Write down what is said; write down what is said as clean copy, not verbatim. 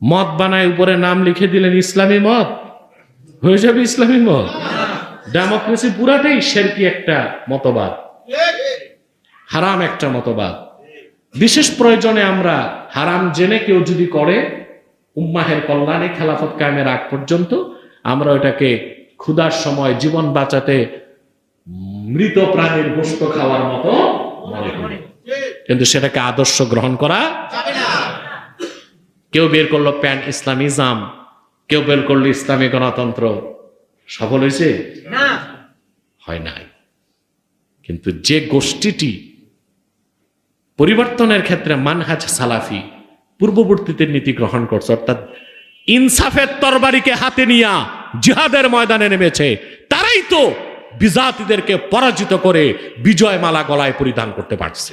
মদ বানায় উপরে নাম লিখে দিলেন ইসলামী মদ, হয়ে যাবে ইসলামী মদ। ডেমোক্রেসি পুরাটাই শিরকি একটা মতবাদ, হারাম একটা মতবাদ। বিশেষ প্রয়োজনে আমরা হারাম জেনে কেউ যদি করে, উম্মাহের কল্যাণে খেলাফত কায়েমের আগ পর্যন্ত আমরা ওটাকে ক্ষুধার সময় জীবন বাঁচাতে মৃত প্রাণীর গোশত খাওয়ার মতো মনে করি, কিন্তু সেটাকে আদর্শ গ্রহণ করা যাবে না। কেউ বের করলো প্যান ইসলামিজম, কেউ বের করলো ইসলামী গণতন্ত্র, সফল হয়েছে না? হয় নাই। কিন্তু যে গোষ্ঠীটি পরিবর্তনের ক্ষেত্রে মানহাজ সালাফি পূর্ববর্তীদের নীতি গ্রহণ করছে, অর্থাৎ ইনসাফের তরবারিকে হাতে নিয়ে জিহাদের ময়দানে নেমেছে, তারাই তো বিজাতিদেরকে পরাজিত করে বিজয় মালা গলায় পরিধান করতে পারছে।